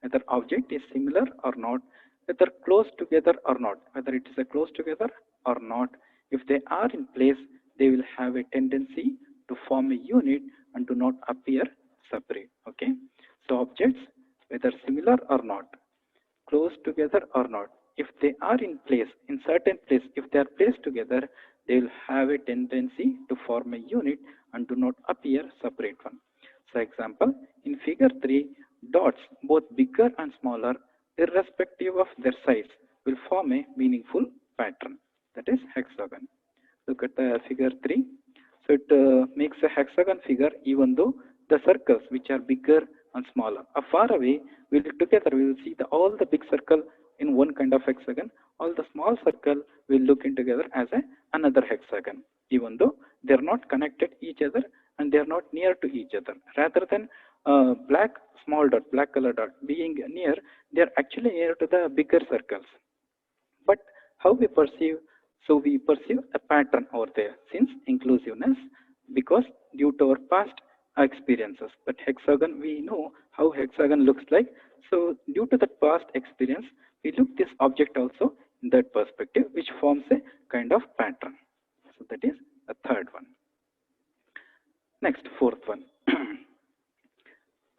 whether object is similar or not, whether close together or not, whether it is a close together or not, if they are in place, they will have a tendency to form a unit and do not appear separate. Okay, so objects, whether similar or not, close together or not, if they are in place, in certain place, if they are placed together, they will have a tendency to form a unit and do not appear separate one. So example, in figure 3, dots, both bigger and smaller, irrespective of their size, will form a meaningful pattern, that is hexagon. Look at the figure 3. So it makes a hexagon figure even though the circles which are bigger and smaller are far away. We will see all the big circle in one kind of hexagon. All the small circle will look in together as another hexagon, even though they are not connected each other and they are not near to each other. Rather than black small dot, black color dot being near, they are actually near to the bigger circles. But how we perceive? So we perceive a pattern over there since inclusiveness, because due to our past experiences. But hexagon, we know how hexagon looks like. So due to that past experience, we look this object also in that perspective, which forms a kind of pattern. So that is the third one. Next, fourth one.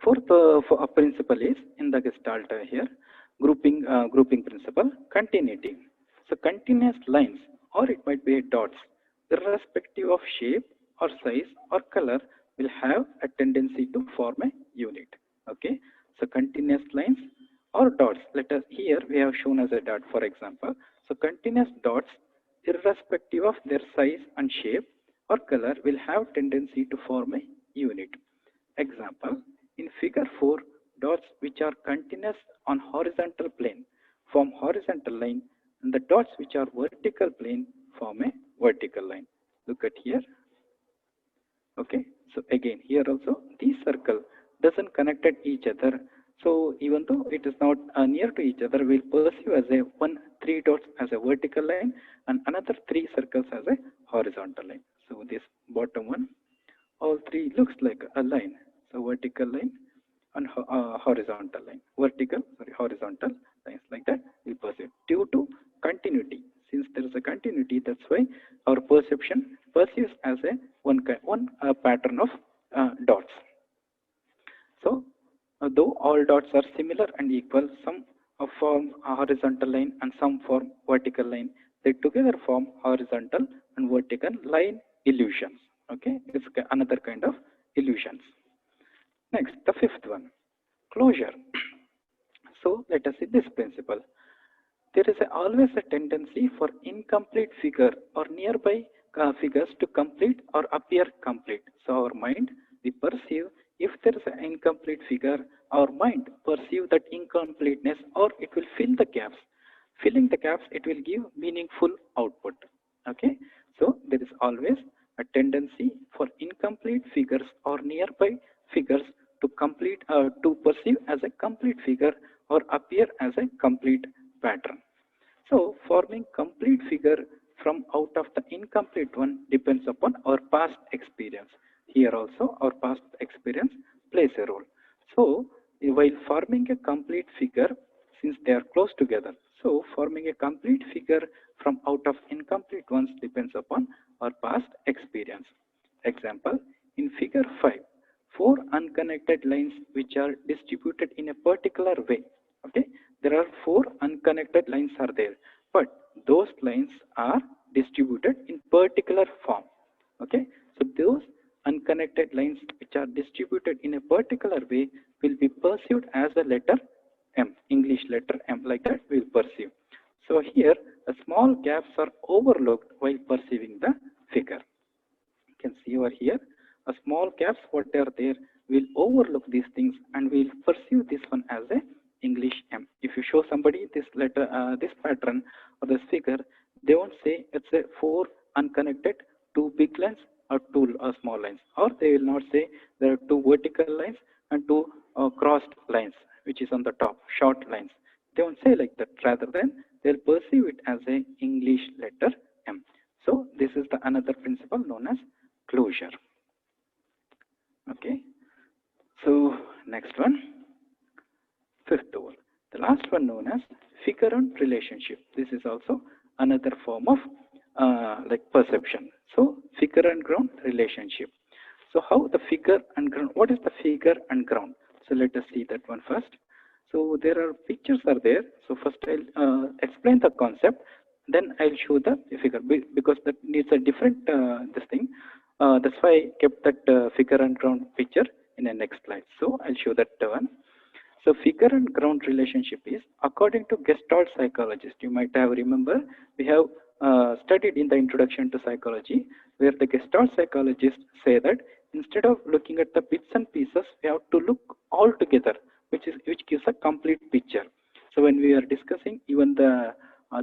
Fourth principle is in the Gestalt here, grouping principle, continuity. So continuous lines, or it might be dots, irrespective of shape or size or color, will have a tendency to form a unit. Okay, so continuous lines or dots. Let us, here we have shown as a dot, for example. So continuous dots, irrespective of their size and shape or color, will have tendency to form a unit. Example, in figure 4, dots which are continuous on horizontal plane form horizontal line, and the dots which are vertical plane form a vertical line. Look at here. Okay, so again here also these circle doesn't connected each other. So even though it is not near to each other, we'll perceive as a three dots as a vertical line and another three circles as a horizontal line. So this bottom one, all three looks like a line. So vertical line and horizontal line. Horizontal lines like that we perceive due to continuity. Since there is a continuity, that's why our perception perceives as a one pattern of dots. So though all dots are similar and equal, some form a horizontal line and some form vertical line. They together form horizontal and vertical line illusions. Okay, it's another kind of illusions. Next, the fifth one, closure. So let us see this principle. There is always a tendency for incomplete figure or nearby figures to complete or appear complete. So our mind, we perceive if there is an incomplete figure, our mind perceive that incompleteness or it will fill the gaps. Filling the gaps, it will give meaningful output. Okay, so there is always a tendency for incomplete figures or nearby figures to complete to perceive as a complete figure or appear as a complete pattern. So forming complete figure from out of the incomplete one depends upon our past experience. Here also our past experience plays a role. So while forming a complete figure, since they are close together, so forming a complete figure from out of incomplete ones depends upon our past experience. Example, in figure 5, 4 unconnected lines which are distributed in a particular way. Okay, there are 4 unconnected lines are there, but those lines are distributed in particular form. Okay, so those unconnected lines which are distributed in a particular way will be perceived as a letter M, English letter M, like that we will perceive. So here a small gaps are overlooked while perceiving the figure. You can see over here a small gaps what are there, will overlook these things and will perceive this one as a English M. If you show somebody this letter, this pattern or this figure, they won't say it's a 4 unconnected 2 big lines or 2 small lines, or they will not say there are 2 vertical lines and 2 crossed lines which is on the top, short lines. They won't say like that. Rather than they'll perceive it as a English letter M. So this is the another principle known as closure. Okay, so next one, fifth one, the last one known as figure-and relationship. This is also another form of like perception. So figure and ground relationship. So how the figure and ground, what is the figure and ground? So let us see that one first. So there are pictures are there. So first I'll explain the concept, then I'll show the figure because that needs a different this thing. That's why I kept that figure and ground picture in the next slide. So I'll show that one. So figure and ground relationship is according to Gestalt psychologist. You might have remember we have studied in the introduction to psychology where the Gestalt psychologists say that instead of looking at the bits and pieces, we have to look all together, which gives a complete picture. So when we are discussing even the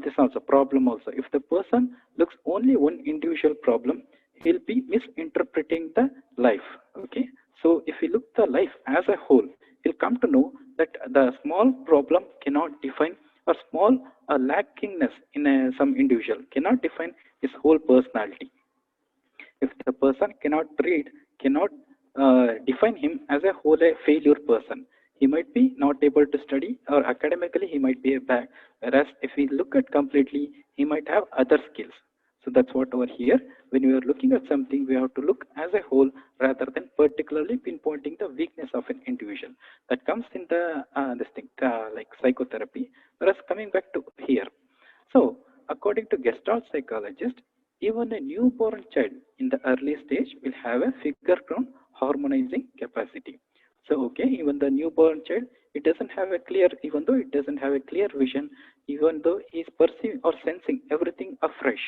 this is also problem also. If the person looks only one individual problem, he'll be misinterpreting the life. Okay. So if we look the life as a whole, he'll come to know that the small problem cannot define or small lackingness in some individual cannot define his whole personality. If the person cannot read, cannot define him as a whole a failure person. He might be not able to study or academically he might be a bad. Whereas if we look at completely, he might have other skills. So that's what over here, when we are looking at something, we have to look as a whole rather than particularly pinpointing the weakness of an individual. That comes in the this thing like psychotherapy. Whereas coming back to here, so according to Gestalt psychologist, even a newborn child in the early stage will have a figure ground harmonizing capacity. So okay, even the newborn child, it doesn't have a clear, even though it doesn't have a clear vision, even though he is perceiving or sensing everything afresh,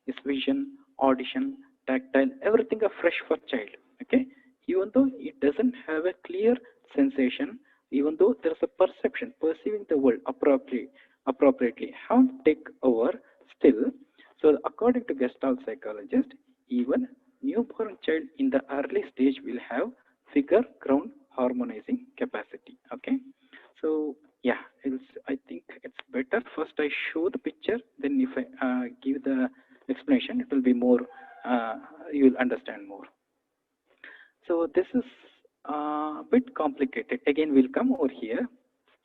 his vision, audition, tactile, everything afresh for child. Okay, even though it doesn't have a clear sensation, even though there's a perception, perceiving the world appropriately, have take over still. So according to Gestalt psychologist, even newborn child in the early stage will have figure ground harmonizing capacity. Okay, so yeah, I think it's better first I show the picture, then if I give the explanation, it will be more, you'll understand more. So this is a bit complicated. Again, we'll come over here,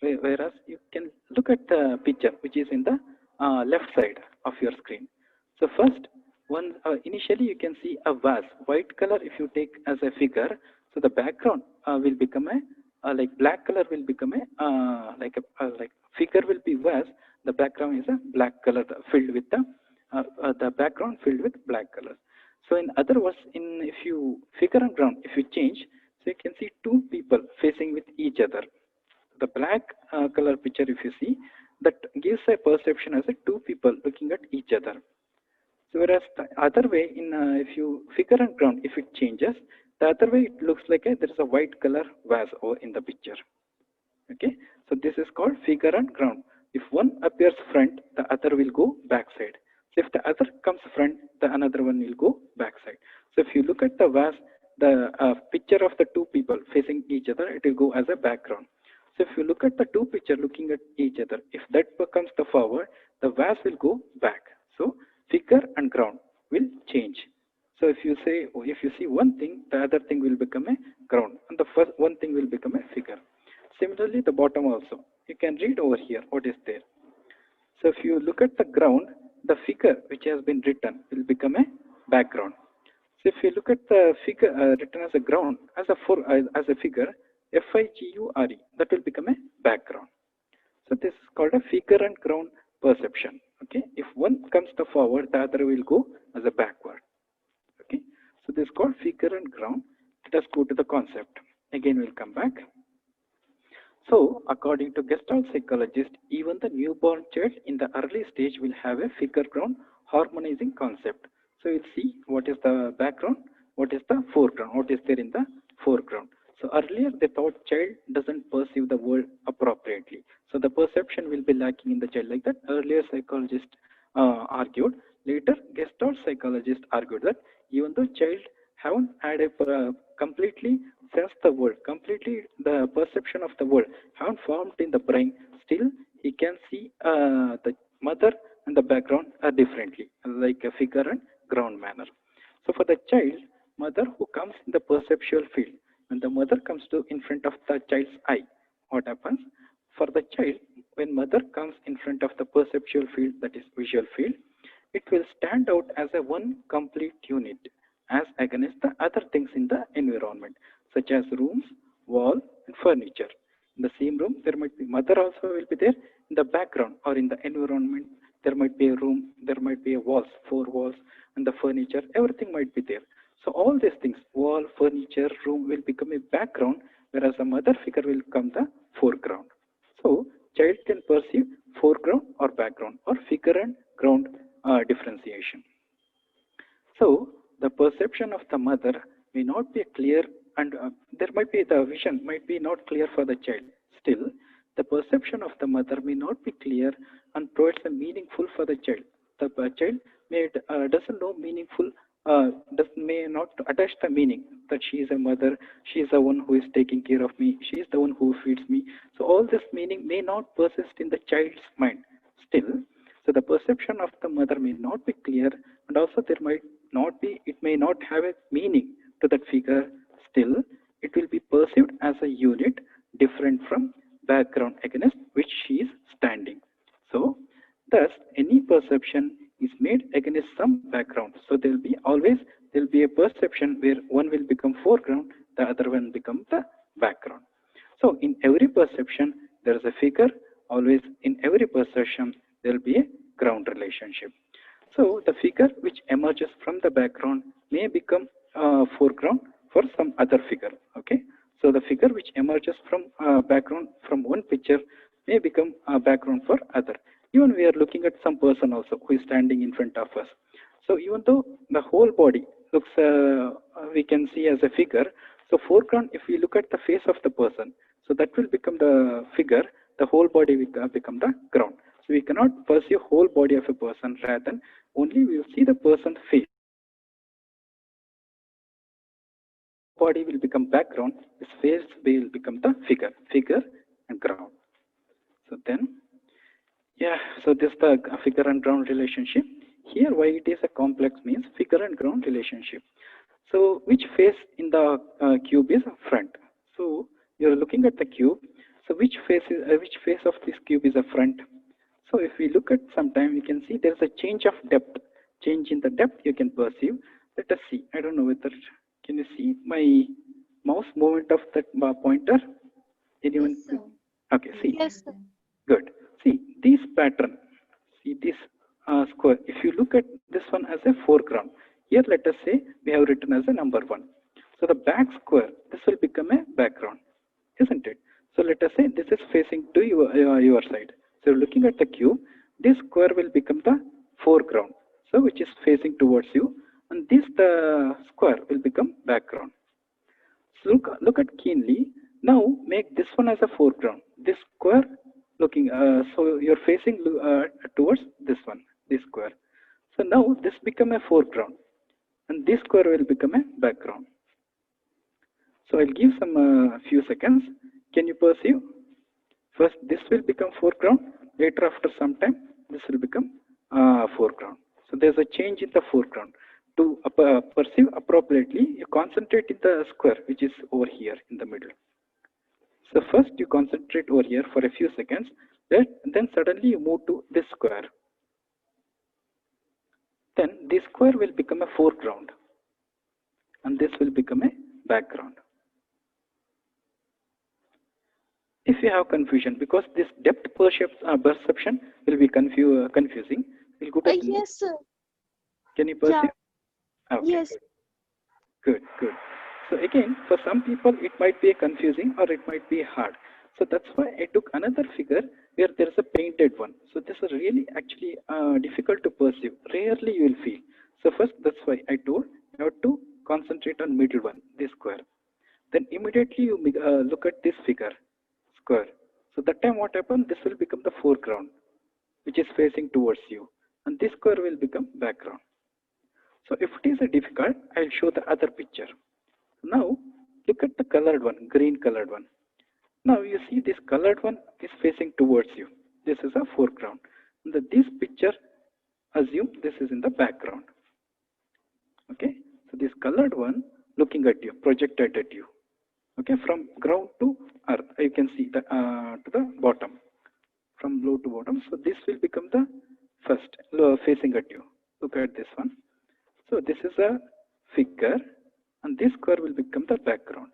whereas you can look at the picture which is in the left side of your screen. So first, initially you can see a vase, white color if you take as a figure. So the background will become like black color will become like figure will be vase. The background is a black color filled with the background filled with black color. So in other words, if you figure and ground, if you change, so you can see two people facing with each other. The black color picture, if you see, that gives a perception as a two people looking at each other. So whereas the other way, if you figure and ground, if it changes, the other way it looks like there is a white color vase over in the picture. Okay, so this is called figure and ground. If one appears front, the other will go backside. So if the other comes front, the another one will go backside. So if you look at the vase, the picture of the two people facing each other, it will go as a background. So if you look at the two picture looking at each other, if that becomes the forward, the vase will go back. So figure and ground will change. So if you see one thing, the other thing will become a ground, and the first one thing will become a figure. Similarly, the bottom also. You can read over here what is there. So if you look at the ground, the figure which has been written will become a background. So if you look at the figure written as a ground, as a figure, figure, that will become a background. So this is called a figure and ground perception. Okay, if one comes to forward, the other will go as a backward. Okay, so this is called figure and ground. Let us go to the concept. Again, we'll come back. So, according to Gestalt psychologist, even the newborn child in the early stage will have a figure ground harmonizing concept. So, we'll see what is the background, what is the foreground, what is there in the foreground. So, earlier they thought child doesn't perceive the world appropriately. So, the perception will be lacking in the child, like that earlier psychologist argued. Later, Gestalt psychologist argued that even though child haven't had a completely sense the world, completely the perception of the world haven't formed in the brain, still he can see the mother and the background differently, like a figure and ground manner. So for the child, mother who comes in the perceptual field, when the mother comes to in front of the child's eye, what happens? For the child, when mother comes in front of the perceptual field, that is visual field, it will stand out as a one complete unit as against the other things in the environment, such as rooms, wall, and furniture. In the same room, there might be mother also will be there in the background or in the environment. There might be a room, there might be a walls, four walls, and the furniture, everything might be there. So all these things, wall, furniture, room will become a background, whereas the mother figure will come the foreground. So child can perceive foreground or background or figure and ground differentiation. So the perception of the mother may not be clear, and there might be the vision might be not clear for the child. Still, the perception of the mother may not be clear and provides a meaningful for the child. The child doesn't know meaningful, may not attach the meaning that she is a mother, she is the one who is taking care of me, she is the one who feeds me. So all this meaning may not persist in the child's mind. Still, so the perception of the mother may not be clear, and also there might not be, it may not have a meaning to that figure. Still, it will be perceived as a unit different from background against which she is standing. So, thus, any perception is made against some background. So there will be always there will be a perception where one will become foreground, the other one become the background. So in every perception, there is a figure. Always in every perception, there will be a ground relationship. So the figure which emerges from the background may become foreground for some other figure. Okay. So the figure which emerges from background from one picture may become a background for other. Even we are looking at some person also who is standing in front of us. So even though the whole body looks, we can see as a figure, So foreground, if we look at the face of the person, so that will become the figure, the whole body will become the ground. So we cannot perceive whole body of a person, rather than only we will see the person's face. Body will become background, his face will become the figure and ground. So then, yeah, so this the figure and ground relationship. Here, why it is a complex means figure and ground relationship. So which face in the cube is front? So you're looking at the cube. So which face of this cube is a front? So if we look at sometime, we can see there's a change of depth. Change in the depth you can perceive. Let us see. I don't know whether can you see my mouse movement of that pointer? Anyone? Yes, sir. Okay. See. Yes, sir. Good. See this pattern. See this square. If you look at this one as a foreground, here let us say we have written as a number 1. So the back square, this will become a background, isn't it? So let us say this is facing to your side. So looking at the cube, this square will become the foreground. So which is facing towards you, and this the square will become background. So look at keenly. Now make this one as a foreground. This square looking, so you're facing towards this one, this square. So now this become a foreground, and this square will become a background. So I'll give some few seconds. Can you perceive? First, this will become foreground. Later, after some time, this will become foreground. So there's a change in the foreground. To perceive appropriately, you concentrate in the square, which is over here in the middle. So first you concentrate over here for a few seconds, then suddenly you move to this square. Then this square will become a foreground, and this will become a background. If you have confusion, because this depth perception will be confusing, we'll go back. Yes, sir. Can you perceive? Yeah. Okay, Yes. good. So again, for some people it might be confusing or it might be hard. So that's why I took another figure where there is a painted one. So this is really actually difficult to perceive. Rarely you will feel. So first, that's why I told you have to concentrate on middle one, this square. Then immediately you look at this figure, square. So that time what happens? This will become the foreground, which is facing towards you, and this square will become background. So if it is a difficult, I'll show the other picture. Now look at the colored one, green colored one. Now you see this colored one is facing towards you. This is a foreground. And this picture, assume this is in the background. Okay, so this colored one looking at you, projected at you. Okay, from ground to earth, you can see the to the bottom, from low to bottom. So this will become the first facing at you. Look at this one. So this is a figure, and this square will become the background.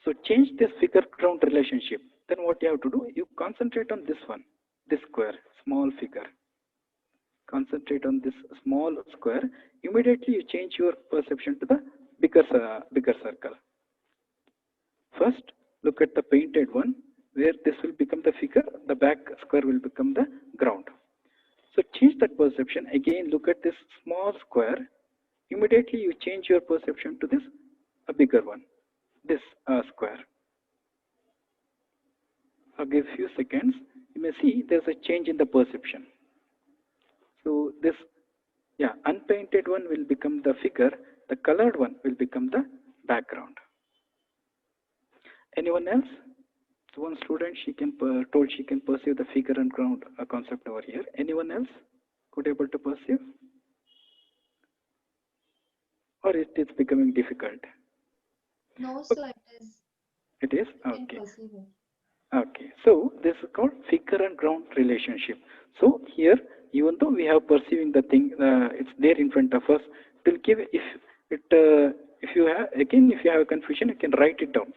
So change this figure ground relationship. Then what you have to do, you concentrate on this one, this square, small figure. Concentrate on this small square. Immediately you change your perception to the bigger circle. First, look at the painted one, where this will become the figure, the back square will become the ground. So change that perception. Again, look at this small square. Immediately you change your perception to this, a bigger one, this square. I'll give few seconds. You may see there's a change in the perception. So this, yeah, unpainted one will become the figure. The colored one will become the background. Anyone else? So one student, she can told she can perceive the figure and ground concept over here. Anyone else could able to perceive? Or it is becoming difficult? No, sir, it is. It is? You can Okay. perceive it. Okay. So this is called figure and ground relationship. So here, even though we have perceiving the thing, it's there in front of us. It will give, if you have, again, if you have confusion, you can write it down.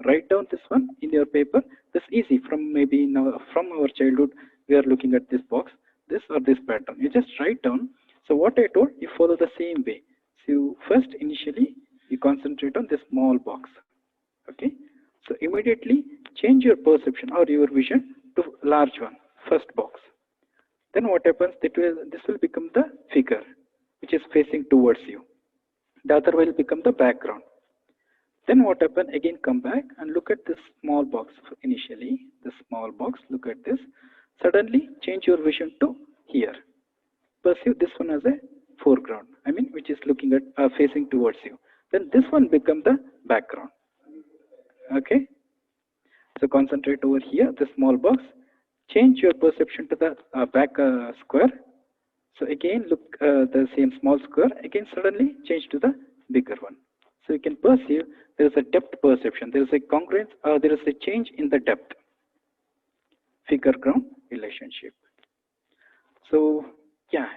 Write down this one in your paper. This is easy. From maybe now, from our childhood, we are looking at this box, this or this pattern. You just write down. So what I told, you follow the same way. So you first, initially, you concentrate on this small box. Okay. So immediately change your perception or your vision to large one, first box. Then what happens? This will become the figure which is facing towards you. The other will become the background. Then what happen? Again come back and look at this small box initially. The small box, look at this. Suddenly change your vision to here. Perceive this one as a foreground. I mean, which is looking at facing towards you. Then this one become the background. Okay. So concentrate over here, the small box. Change your perception to the back square. So again, look the same small square. Again, suddenly change to the bigger one. So you can perceive there is a depth perception. There is a congruence. There is a change in the depth. Figure ground relationship. So yeah,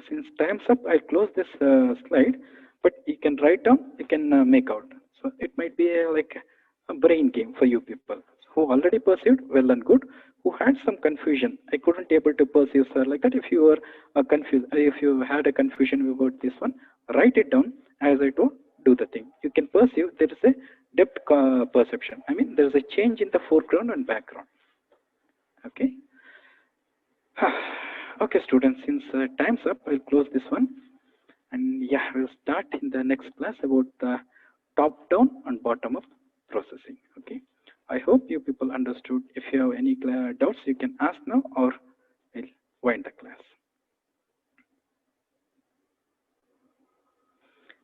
since time's up, I'll close this slide. But you can write down. You can make out. So it might be like a brain game for you people who already perceived, well and good. Who had some confusion, I couldn't able to perceive, sir, like that. If you were confused, if you had a confusion about this one, write it down. As I told, do the thing. You can perceive there is a depth perception. I mean, there is a change in the foreground and background. Okay. Okay, students, since time's up, I'll close this one. And yeah, we'll start in the next class about the top-down and bottom-up processing. Okay. I hope you people understood. If you have any doubts, you can ask now, or we'll wind the class.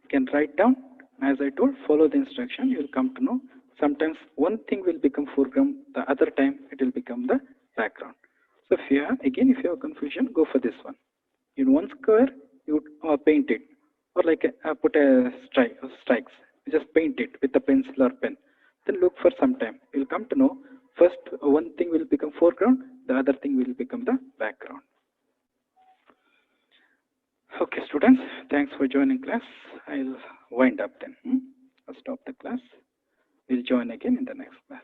You can write down. As I told, follow the instruction. You'll come to know. Sometimes one thing will become foreground, the other time it will become the background. So if you have, again, if you have confusion, go for this one. In one square, you paint it, or like put a strikes. You just paint it with a pencil or pen. Then look for some time. You'll come to know. First, one thing will become foreground, the other thing will become the background. Okay, students, thanks for joining class. I'll wind up then. I'll stop the class. We'll join again in the next class.